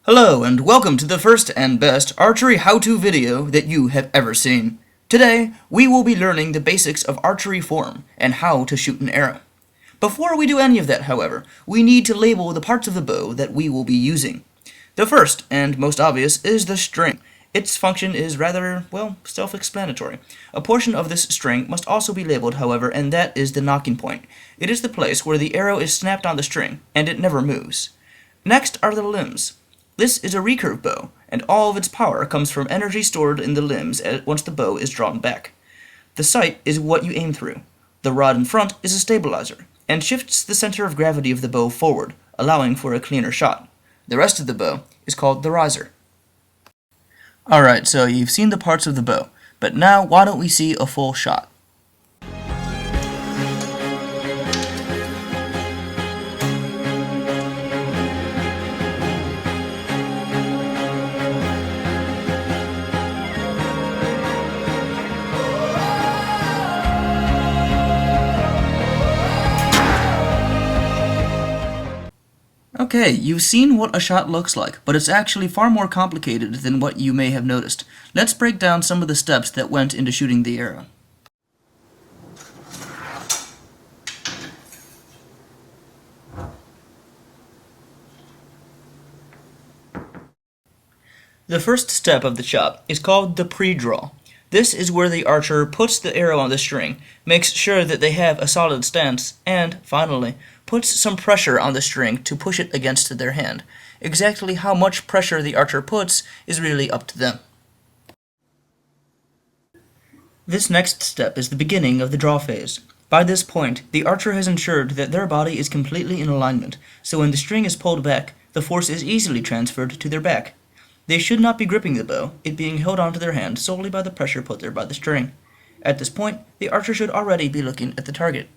Hello and welcome to the first and best archery how-to video that you have ever seen. Today, we will be learning the basics of archery form and how to shoot an arrow. Before we do any of that, however, we need to label the parts of the bow that we will be using. The first, and most obvious, is the string. Its function is rather, well, self-explanatory. A portion of this string must also be labeled, however, and that is the nocking point. It is the place where the arrow is snapped on the string, and it never moves. Next are the limbs. This is a recurve bow, and all of its power comes from energy stored in the limbs once the bow is drawn back. The sight is what you aim through. The rod in front is a stabilizer, and shifts the center of gravity of the bow forward, allowing for a cleaner shot. The rest of the bow is called the riser. Alright, so you've seen the parts of the bow, but now why don't we see a full shot? Okay, you've seen what a shot looks like, but it's actually far more complicated than what you may have noticed. Let's break down some of the steps that went into shooting the arrow. The first step of the shot is called the pre-draw. This is where the archer puts the arrow on the string, makes sure that they have a solid stance, and, finally, puts some pressure on the string to push it against their hand. Exactly how much pressure the archer puts is really up to them. This next step is the beginning of the draw phase. By this point, the archer has ensured that their body is completely in alignment, so when the string is pulled back, the force is easily transferred to their back. They should not be gripping the bow, it being held onto their hand solely by the pressure put there by the string. At this point, the archer should already be looking at the target.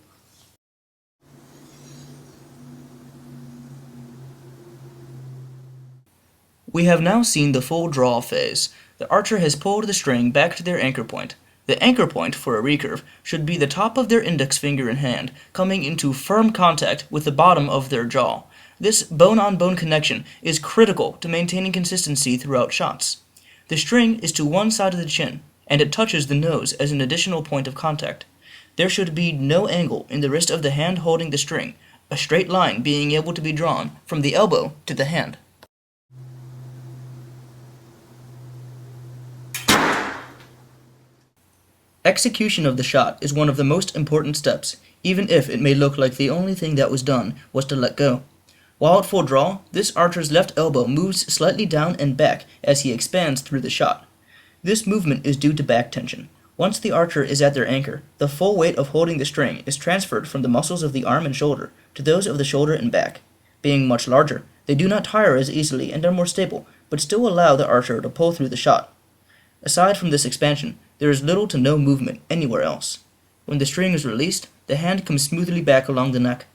We have now seen the full draw phase. The archer has pulled the string back to their anchor point. The anchor point, for a recurve, should be the top of their index finger and hand, coming into firm contact with the bottom of their jaw. This bone-on-bone connection is critical to maintaining consistency throughout shots. The string is to one side of the chin, and it touches the nose as an additional point of contact. There should be no angle in the wrist of the hand holding the string, a straight line being able to be drawn from the elbow to the hand. Execution of the shot is one of the most important steps, even if it may look like the only thing that was done was to let go. While at full draw, this archer's left elbow moves slightly down and back as he expands through the shot. This movement is due to back tension. Once the archer is at their anchor, the full weight of holding the string is transferred from the muscles of the arm and shoulder to those of the shoulder and back. Being much larger, they do not tire as easily and are more stable, but still allow the archer to pull through the shot. Aside from this expansion, there is little to no movement anywhere else. When the string is released, the hand comes smoothly back along the neck.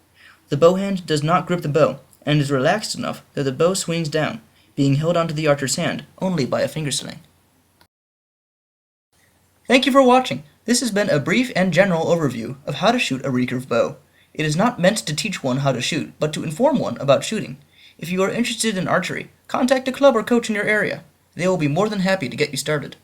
The bow hand does not grip the bow, and is relaxed enough that the bow swings down, being held onto the archer's hand only by a finger sling. Thank you for watching. This has been a brief and general overview of how to shoot a recurve bow. It is not meant to teach one how to shoot, but to inform one about shooting. If you are interested in archery, contact a club or coach in your area. They will be more than happy to get you started.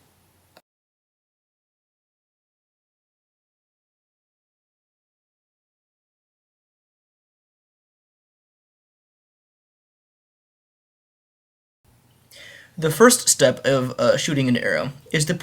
The first step of shooting an arrow is the